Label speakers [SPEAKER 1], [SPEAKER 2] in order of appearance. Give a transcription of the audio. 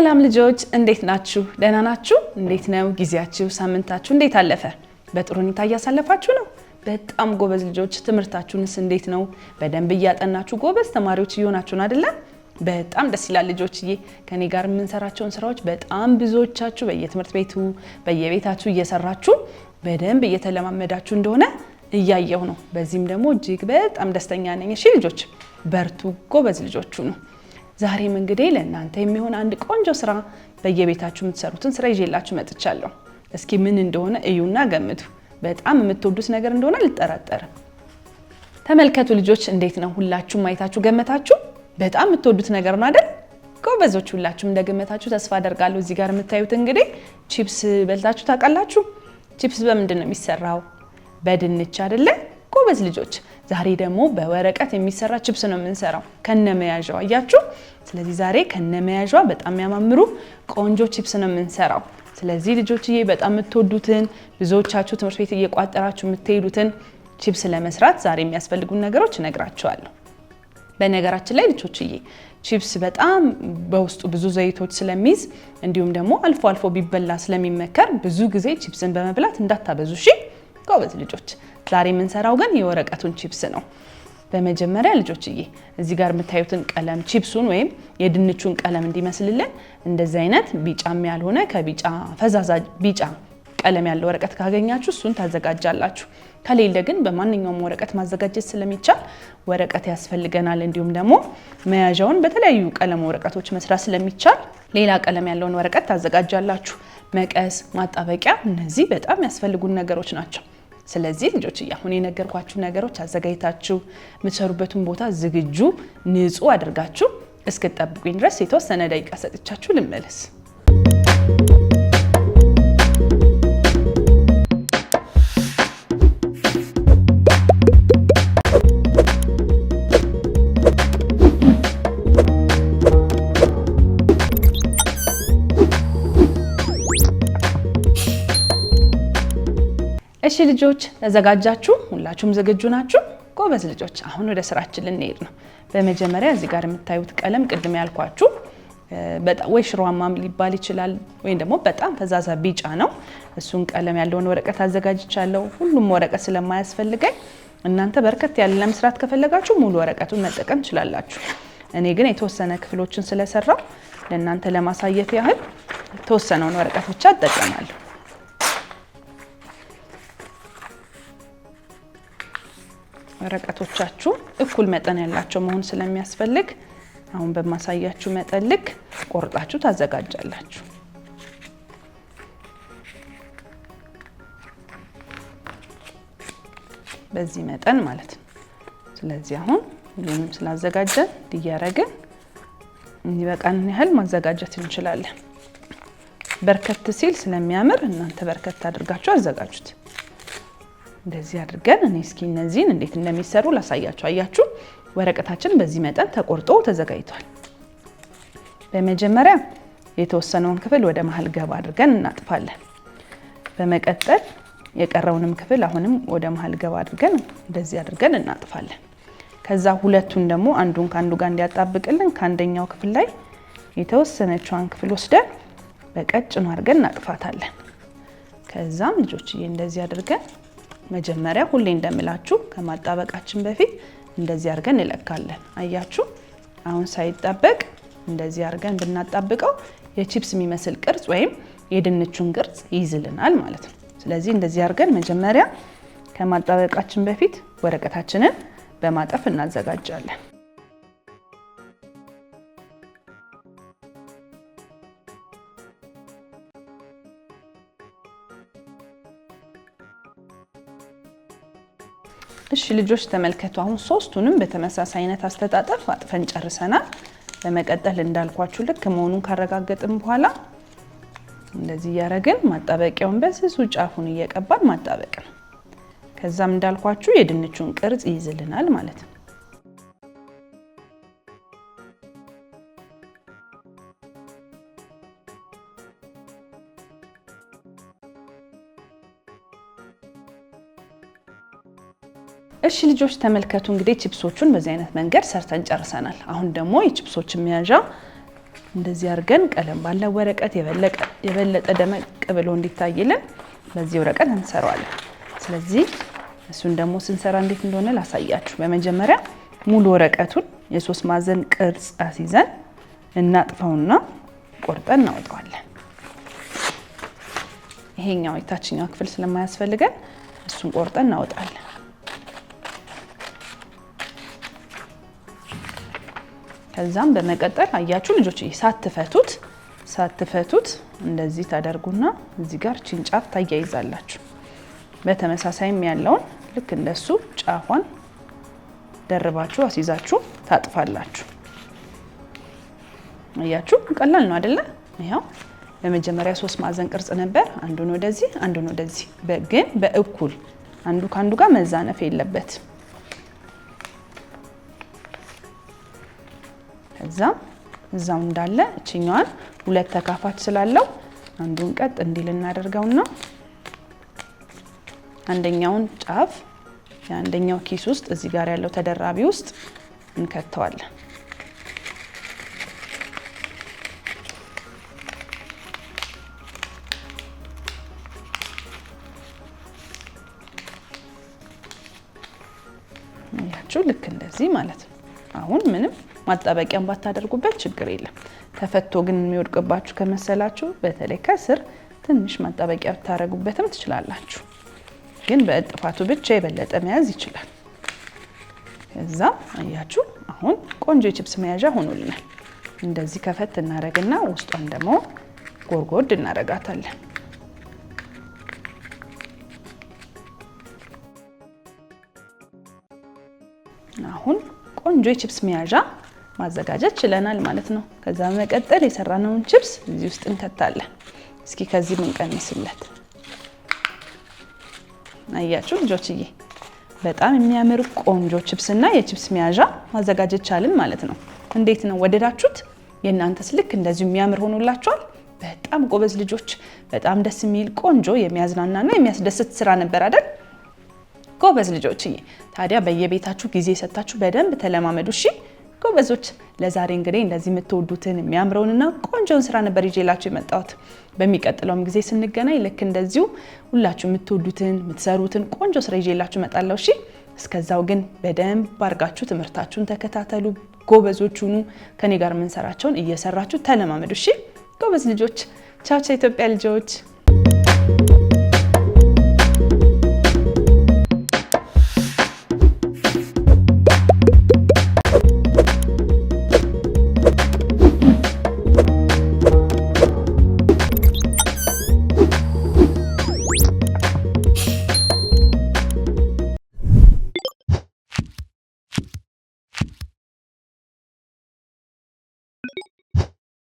[SPEAKER 1] ሰላም ልጆች እንዴት ናችሁ? ደህና ናችሁ? እንዴት ነው ጊዜያችሁ? ሳምንታችሁ እንዴት አለፈ? በጥሩ ሁኔታ እያሳለፋችሁ ነው? በጣም ጎበዝ ልጆች። ትምህርታችሁንስ እንዴት ነው? በደንብ እያጠናችሁ ጎበዝ ተማሪዎች እየሆናችሁ ነው አይደል? በጣም ደስ ይላል ልጆችዬ። ከኔ ጋር የምንሰራቸውን ስራዎች በጣም ብዙዎቻችሁ በየትምህርት ቤቱ በየቤታችሁ እየሰራችሁ በደንብ እየተለማመዳችሁ እንደሆነ እያየሁ ነው። በዚህም ደግሞ እጅግ በጣም ደስተኛ ነኝ። እሺ ልጆች በርቱ፣ ጎበዝ ልጆቹ ነው። ዛሬም እንግዲህ ለእናንተ የሚሆን አንድ ቆንጆ ስራ በየቤታችሁ የምትሰሩትን ስራ ይዤላችሁ መጥቻለሁ። እስኪ ምን እንደሆነ እዩና ገምቱ። በጣም የምትወዱት ነገር እንደሆነ አልጠራጠርም። ተመልከቱ ልጆች፣ እንዴት ነው? ሁላችሁም አይታችሁ ገመታችሁ? በጣም የምትወዱት ነገር ነው አይደል? ጎበዞች፣ ሁላችሁም እንደገመታችሁ ተስፋ አደርጋለሁ። እዚህ ጋር የምታዩት እንግዲህ ቺፕስ በልታችሁ ታውቃላችሁ? ቺፕስ በምንድን ነው የሚሰራው? በድንች አይደለ? ጎበዝ ልጆች፣ ዛሬ ደግሞ በወረቀት የሚሰራ ቺፕስ ነው የምንሰራው ከነመያዣው። አያችሁ? ስለዚህ ዛሬ ከነመያዣው በጣም የሚያማምሩ ቆንጆ ቺፕስ ነው የምንሰራው። ስለዚህ ልጆችዬ በጣም የምትወዱትን ብዙዎቻችሁ ትምህርት ቤት እየቋጠራችሁ የምትሄዱትን ቺፕስ ለመስራት ዛሬ የሚያስፈልጉን ነገሮች እነግራችኋለሁ። በነገራችን ላይ ልጆችዬ ቺፕስ በጣም በውስጡ ብዙ ዘይቶች ስለሚይዝ እንዲሁም ደግሞ አልፎ አልፎ ቢበላ ስለሚመከር ብዙ ጊዜ ቺፕስን በመብላት እንዳታበዙ እሺ ጎበዝ ልጆች። ዛሬ የምንሰራው ግን የወረቀቱን ቺፕስ ነው። በመጀመሪያ ልጆችዬ እዚህ ጋር የምታዩትን ቀለም ቺፕሱን ወይም የድንቹን ቀለም እንዲመስልልን እንደዚህ አይነት ቢጫም ያልሆነ ከቢጫ ፈዛዛ ቢጫ ቀለም ያለው ወረቀት ካገኛችሁ እሱን ታዘጋጃላችሁ። ከሌለ ግን በማንኛውም ወረቀት ማዘጋጀት ስለሚቻል ወረቀት ያስፈልገናል። እንዲሁም ደግሞ መያዣውን በተለያዩ ቀለም ወረቀቶች መስራት ስለሚቻል ሌላ ቀለም ያለውን ወረቀት ታዘጋጃላችሁ። መቀስ፣ ማጣበቂያ፣ እነዚህ በጣም ያስፈልጉን ነገሮች ናቸው። ስለዚህ ልጆች አሁን የነገርኳችሁ ነገሮች አዘጋጅታችሁ የምትሰሩበትን ቦታ ዝግጁ ንጹህ አድርጋችሁ እስክትጠብቁኝ ድረስ የተወሰነ ደቂቃ ሰጥቻችሁ ልመለስ። እሺ ልጆች ተዘጋጃችሁ? ሁላችሁም ዝግጁ ናችሁ? ጎበዝ ልጆች፣ አሁን ወደ ስራችን ልንሄድ ነው። በመጀመሪያ እዚህ ጋር የምታዩት ቀለም ቅድም ያልኳችሁ በጣም ወይ ሽሮማም ሊባል ይችላል ወይም ደግሞ በጣም ፈዛዛ ቢጫ ነው። እሱን ቀለም ያለውን ወረቀት አዘጋጅቻለሁ። ሁሉም ወረቀት ስለማያስፈልገኝ እናንተ በርከት ያለ ለመስራት ከፈለጋችሁ ሙሉ ወረቀቱን መጠቀም ትችላላችሁ። እኔ ግን የተወሰነ ክፍሎችን ስለሰራው ለእናንተ ለማሳየት ያህል የተወሰነውን ወረቀት ብቻ እጠቀማለሁ። ወረቀቶቻችሁ እኩል መጠን ያላቸው መሆን ስለሚያስፈልግ አሁን በማሳያችሁ መጠን ልክ ቆርጣችሁ ታዘጋጃላችሁ። በዚህ መጠን ማለት ነው። ስለዚህ አሁን ሁሉንም ስላዘጋጀን እንዲያረግን የሚበቃንን ያህል ማዘጋጀት እንችላለን። በርከት ሲል ስለሚያምር እናንተ በርከት አድርጋችሁ አዘጋጁት። እንደዚህ አድርገን እኔ እስኪ እነዚህን እንዴት እንደሚሰሩ ላሳያችሁ። አያችሁ ወረቀታችን በዚህ መጠን ተቆርጦ ተዘጋጅቷል። በመጀመሪያ የተወሰነውን ክፍል ወደ መሃል ገባ አድርገን እናጥፋለን። በመቀጠል የቀረውንም ክፍል አሁንም ወደ መሃል ገባ አድርገን እንደዚህ አድርገን እናጥፋለን። ከዛ ሁለቱን ደግሞ አንዱን ካንዱ ጋር እንዲያጣብቅልን ከአንደኛው ክፍል ላይ የተወሰነችዋን ክፍል ወስደን በቀጭኑ አድርገን እናጥፋታለን። ከዛም ልጆችዬ እንደዚህ አድርገን መጀመሪያ ሁሌ እንደምላችሁ ከማጣበቃችን በፊት እንደዚህ አድርገን እንለካለን። አያችሁ አሁን ሳይጣበቅ እንደዚህ አድርገን ብናጣብቀው የቺፕስ የሚመስል ቅርጽ ወይም የድንቹን ቅርጽ ይይዝልናል ማለት ነው። ስለዚህ እንደዚህ አድርገን መጀመሪያ ከማጣበቃችን በፊት ወረቀታችንን በማጠፍ እናዘጋጃለን። እሺ ልጆች ተመልከቱ። አሁን ሶስቱንም በተመሳሳይ አይነት አስተጣጠፍ አጥፈን ጨርሰናል። በመቀጠል እንዳልኳችሁ ልክ መሆኑን ካረጋገጥን በኋላ እንደዚህ ያረግን ማጣበቂያውን በስሱ ጫፉን እየቀባን ማጣበቅ ነው። ከዛም እንዳልኳችሁ የድንቹን ቅርጽ ይይዝልናል ማለት ነው። እሺ ልጆች ተመልከቱ። እንግዲህ ቺፕሶቹን በዚህ አይነት መንገድ ሰርተን ጨርሰናል። አሁን ደግሞ የቺፕሶችን መያዣ እንደዚህ አድርገን ቀለም ባለው ወረቀት የበለጠ ደመቅ ብሎ እንዲታይልን በዚህ ወረቀት እንሰራዋለን። ስለዚህ እሱን ደግሞ ስንሰራ እንዴት እንደሆነ ላሳያችሁ። በመጀመሪያ ሙሉ ወረቀቱን የ3 ማዕዘን ቅርጽ አስይዘን እናጥፈውና ቆርጠን እናወጣዋለን። ይሄኛው የታችኛው ክፍል ስለማያስፈልገን እሱን ቆርጠን እናወጣለን። ከዛም በመቀጠል አያችሁ ልጆች ሳትፈቱት እንደዚህ ታደርጉና እዚህ ጋር ጫፍ ታያይዛላችሁ። በተመሳሳይም ያለውን ልክ እንደሱ ጫፏን ደርባችሁ አስይዛችሁ ታጥፋላችሁ። አያችሁ ቀላል ነው አይደለ? ይሄው በመጀመሪያ 3 ማዕዘን ቅርጽ ነበር። አንዱን ወደዚህ አንዱን ወደዚህ፣ ግን በእኩል አንዱ ካንዱ ጋር መዛነፍ የለበት። እዛው እንዳለ እቺኛዋን 2 ተካፋች ስላለው አንዱን ቀጥ እንዲል እናደርገውና አንደኛውን ጫፍ የአንደኛው ኪስ ውስጥ እዚህ ጋር ያለው ተደራቢ ውስጥ እንከተዋለን። ያችሁ ልክ እንደዚህ ማለት ነው። አሁን ምንም ማጣበቂያም ባታደርጉበት ችግር የለም። ተፈቶ ግን የሚወድቅባችሁ ከመሰላችሁ በተለይ ከስር ትንሽ ማጣበቂያ ብታረጉበትም ትችላላችሁ። ግን በእጥፋቱ ብቻ የበለጠ መያዝ ይችላል። ከዛ አያችሁ አሁን ቆንጆ የቺፕስ መያዣ ሆኖልናል። እንደዚህ ከፈት እናረግና ውስጧን ደግሞ ጎርጎድ እናረጋታለን። አሁን ቆንጆ የቺፕስ መያዣ ማዘጋጀት ችለናል ማለት ነው። ከዛ በመቀጠል የሰራነውን ቺፕስ እዚህ ውስጥ እንከታለን። እስኪ ከዚህ ምን ቀንስለት። አያችሁ ልጆችዬ በጣም የሚያምር ቆንጆ ቺፕስ እና የቺፕስ መያዣ ማዘጋጀት ቻልን ማለት ነው። እንዴት ነው ወደዳችሁት? የእናንተስ ልክ እንደዚህ የሚያምር ሆኖላችኋል? በጣም ጎበዝ ልጆች። በጣም ደስ የሚል ቆንጆ የሚያዝናናና የሚያስደስት ስራ ነበር አይደል? ጎበዝ ልጆችዬ ታዲያ በየቤታችሁ ጊዜ ሰጣችሁ በደንብ ተለማመዱ። እሺ ጎበዞች፣ ለዛሬ እንግዲህ እንደዚህ የምትወዱትን የሚያምረውንና ቆንጆውን ስራ ነበር ይዤላችሁ የመጣሁት። በሚቀጥለውም ጊዜ ስንገናኝ ልክ እንደዚሁ ሁላችሁ የምትወዱትን የምትሰሩትን ቆንጆ ስራ ይዤላችሁ እመጣለሁ። እሺ እስከዛው ግን በደንብ አድርጋችሁ ትምህርታችሁን ተከታተሉ፣ ጎበዞች ሁኑ። ከኔ ጋር የምንሰራቸውን እየሰራችሁ ተለማመዱ። እሺ ጎበዝ ልጆች። ቻው ቻው ኢትዮጵያ ልጆች።